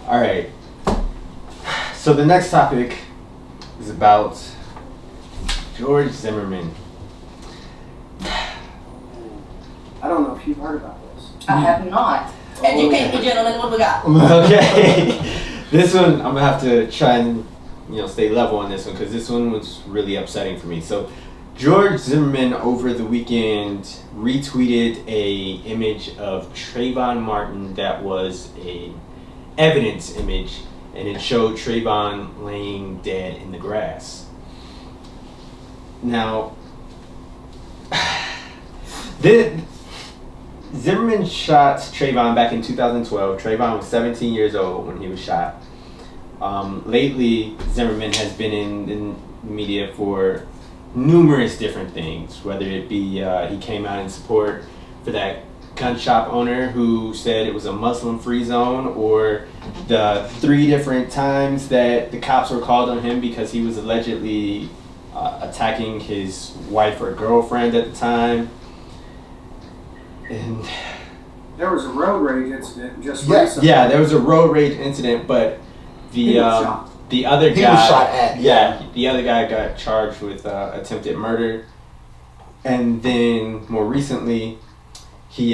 All right. So the next topic is about George Zimmerman. I don't know if you've heard about this. I have not. Educate me, gentlemen. What we got? Okay. This one, I'm gonna have to try and stay level on this one because this one was really upsetting for me. So, George Zimmerman over the weekend retweeted a image of Trayvon Martin that was a evidence image, and it showed Trayvon laying dead in the grass. Now, Zimmerman shot Trayvon back in 2012. Trayvon was 17 years old when he was shot. Lately, Zimmerman has been in the media for numerous different things, whether it be he came out in support for that gun shop owner who said it was a Muslim-free zone, or the 3 different times that the cops were called on him because he was allegedly attacking his wife or girlfriend at the time. And there was a road rage incident just recently. Yeah, there was a road rage incident, but the other guy, he was shot at. The other guy got charged with attempted murder, and then more recently, he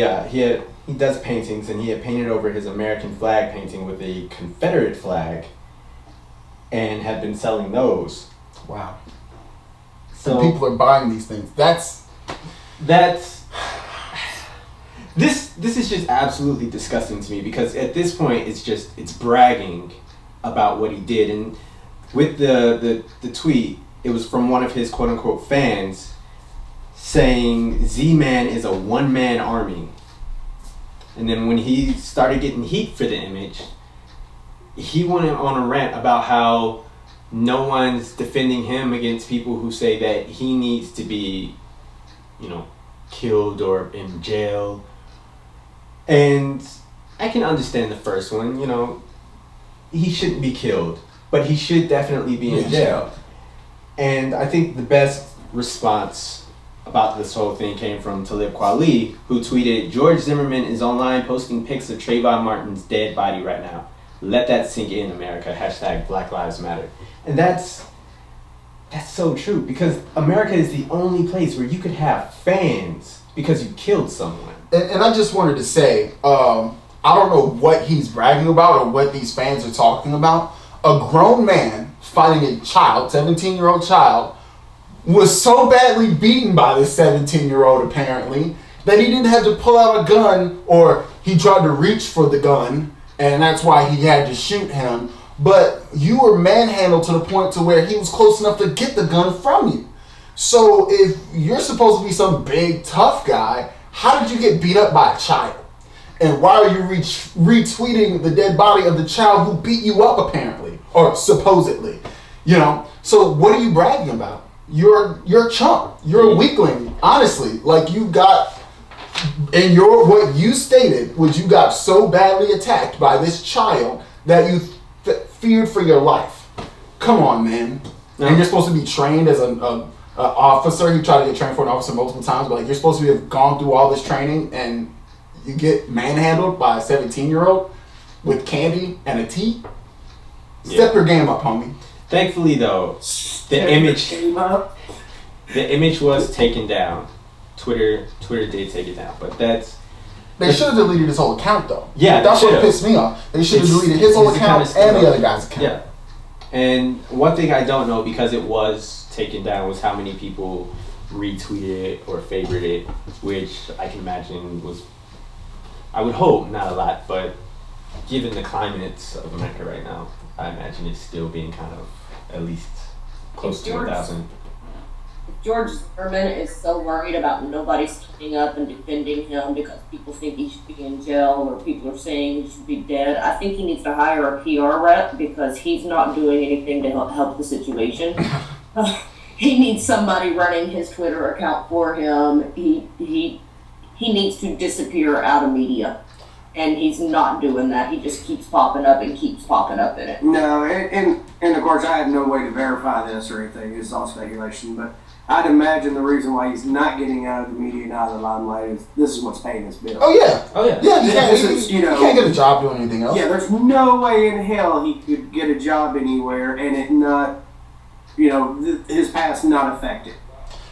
does paintings, and he had painted over his American flag painting with a Confederate flag, and had been selling those. Wow. So and people are buying these things. This is just absolutely disgusting to me, because at this point it's bragging about what he did. And with the tweet, it was from one of his quote unquote fans saying Z-Man is a one-man army. And then when he started getting heat for the image, he went on a rant about how no one's defending him against people who say that he needs to be, killed or in jail. And I can understand the first one, he shouldn't be killed, but he should definitely be in jail. And I think the best response about this whole thing came from Talib Kweli, who tweeted, "George Zimmerman is online posting pics of Trayvon Martin's dead body right now. Let that sink in, America. # Black Lives Matter." And that's so true, because America is the only place where you could have fans because you killed someone. And I just wanted to say, I don't know what he's bragging about or what these fans are talking about. A grown man fighting a child, 17-year-old child, was so badly beaten by this 17-year-old apparently that he didn't have to pull out a gun, or he tried to reach for the gun and that's why he had to shoot him. But you were manhandled to the point to where he was close enough to get the gun from you. So if you're supposed to be some big tough guy, how did you get beat up by a child? And why are you retweeting the dead body of the child who beat you up apparently, or supposedly? So what are you bragging about? You're a chump. You're a weakling. Honestly, like you got, and what you stated was you got so badly attacked by this child that you feared for your life. Come on, man. No. And you're supposed to be trained as an officer. You try to get trained for an officer multiple times, but you're supposed to have gone through all this training, and you get manhandled by a 17-year-old with candy and a tea. Step your game up, homie. Thankfully, though, the image was taken down. Twitter did take it down, but they should have deleted his whole account, though. Yeah, that's what pissed me off. They should have deleted his whole account and the other guy's account. Yeah. And one thing I don't know, because it was taken down, was how many people retweeted it or favorited it, which I can imagine was, I would hope, not a lot, but given the climates of America right now, I imagine it's still being kind of at least close to 1,000. George Zimmerman is so worried about nobody standing up and defending him because people think he should be in jail, or people are saying he should be dead. I think he needs to hire a PR rep, because he's not doing anything to help the situation. He needs somebody running his Twitter account for him. He needs to disappear out of media. And he's not doing that. He just keeps popping up and keeps popping up in it. No, and of course I have no way to verify this or anything. It's all speculation. But I'd imagine the reason why he's not getting out of the media and out of the limelight is this is what's paying his bills. Oh yeah. Yeah. You can't get a job doing anything else. Yeah, there's no way in hell he could get a job anywhere and it not, his past not affected.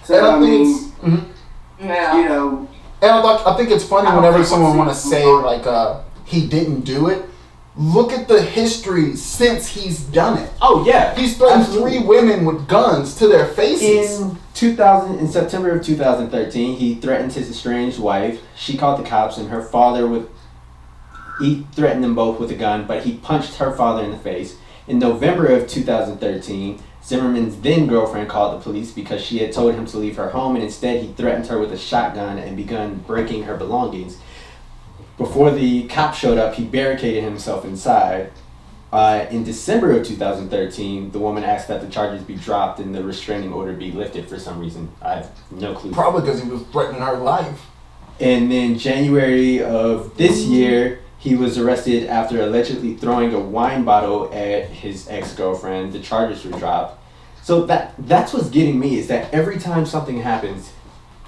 So And I mean, Yeah. And I think it's funny whenever someone want to say like he didn't do it. Look at the history since he's done it. Oh yeah, He's threatened 3 women with guns to their faces. In September of 2013, he threatened his estranged wife. She called the cops, and her father he threatened them both with a gun, but he punched her father in the face. In November of 2013, Zimmerman's then girlfriend called the police because she had told him to leave her home, and instead he threatened her with a shotgun and begun breaking her belongings. Before the cop showed up, he barricaded himself inside. In December of 2013, the woman asked that the charges be dropped and the restraining order be lifted for some reason. I have no clue. Probably because he was threatening her life. And then January of this year, he was arrested after allegedly throwing a wine bottle at his ex-girlfriend. The charges were dropped. So that's what's getting me, is that every time something happens,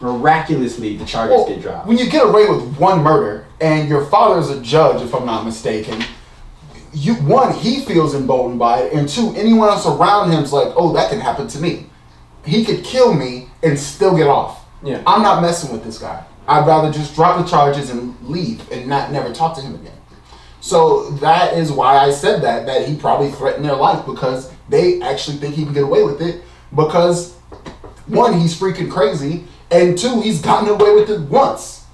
miraculously the charges get dropped. When you get away with one murder and your father's a judge, if I'm not mistaken, he feels emboldened by it, and 2, anyone else around him's like, oh, that can happen to me. He could kill me and still get off. Yeah. I'm not messing with this guy. I'd rather just drop the charges and leave and never talk to him again. So that is why I said that he probably threatened their life, because they actually think he can get away with it because 1, he's freaking crazy, and 2, he's gotten away with it once.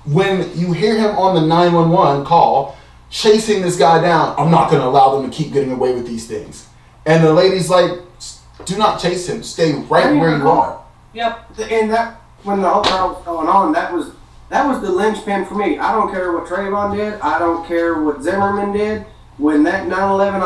When you hear him on the 911 call chasing this guy down, I'm not going to allow them to keep getting away with these things. And the lady's like, do not chase him. Stay right where you are. Yep. And that, when the whole trial was going on, that was the linchpin for me. I don't care what Trayvon did. I don't care what Zimmerman did. When that 911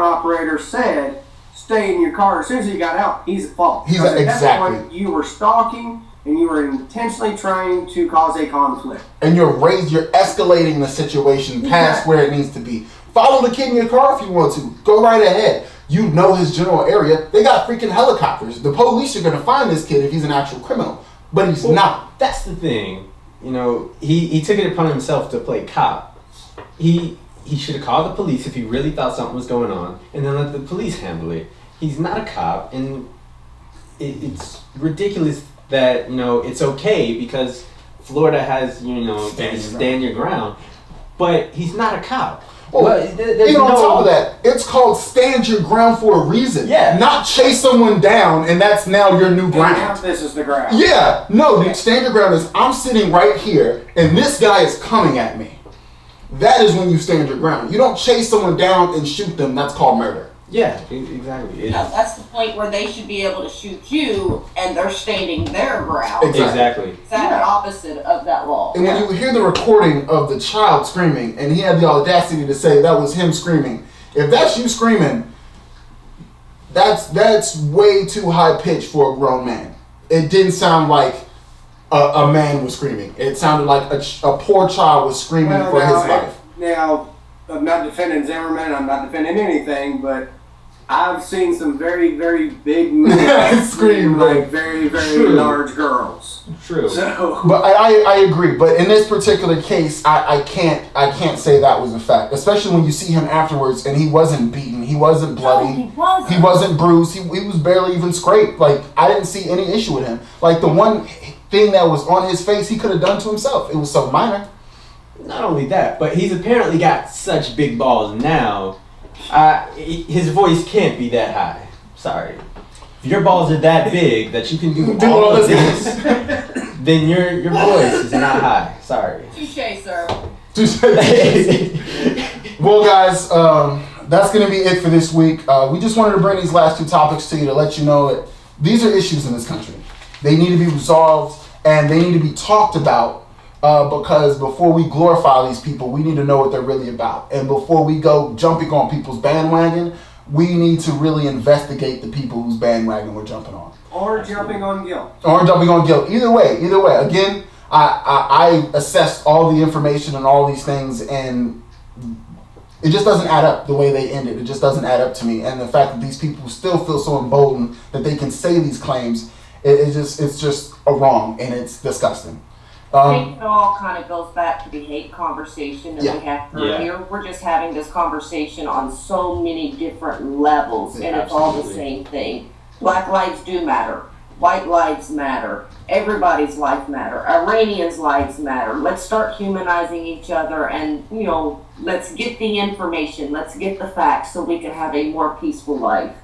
operator said, stay in your car, as soon as he got out, he's at fault. At that point, you were stalking and you were intentionally trying to cause a conflict. And you're escalating the situation past where it needs to be. Follow the kid in your car if you want to. Go right ahead. You know his general area. They got freaking helicopters. The police are going to find this kid if he's an actual criminal. But he's not. That's the thing. He took it upon himself to play cop. He should have called the police if he really thought something was going on, and then let the police handle it. He's not a cop, and it's ridiculous that it's okay because Florida has stand your ground, but he's not a cop. Well, even on top of that, it's called stand your ground for a reason. Yeah. Not chase someone down and that's now your new ground. Now this is the ground. Yeah. No, dude, stand your ground is I'm sitting right here and this guy is coming at me. That is when you stand your ground. You don't chase someone down and shoot them. That's called murder. Yeah, exactly. That's the point where they should be able to shoot you, and they're standing their ground. Exactly. It's the opposite of that law. And when you hear the recording of the child screaming, and he had the audacity to say that was him screaming, if that's you screaming, that's way too high pitched for a grown man. It didn't sound like a man was screaming. It sounded like a poor child was screaming for his life. Now, I'm not defending Zimmerman. I'm not defending anything, but I've seen some very, very big men scream like very, very large girls. True. So, but I agree. But in this particular case, I can't say that was a fact. Especially when you see him afterwards, and he wasn't beaten, he wasn't bloody, he wasn't bruised, he was barely even scraped. Like I didn't see any issue with him. Like the one thing that was on his face, he could have done to himself. It was so minor. Not only that, but he's apparently got such big balls now. His voice can't be that high. Sorry. If your balls are that big that you can do all of this, then your voice is not high. Sorry. Touché, sir. Well, guys, that's going to be it for this week. We just wanted to bring these last two topics to you to let you know that these are issues in this country. They need to be resolved and they need to be talked about. Because before we glorify these people, we need to know what they're really about. And before we go jumping on people's bandwagon, we need to really investigate the people whose bandwagon we're jumping on. Or jumping on guilt. Either way. Again, I assessed all the information and all these things, and It just doesn't add up the way they ended. It just doesn't add up to me. And the fact that these people still feel so emboldened that they can say these claims, it's just a wrong, and it's disgusting. I think it all kind of goes back to the hate conversation that we had earlier. Yeah. We're just having this conversation on so many different levels, and it's all the same thing. Black lives do matter. White lives matter. Everybody's life matter. Iranians' lives matter. Let's start humanizing each other, and let's get the information. Let's get the facts so we can have a more peaceful life.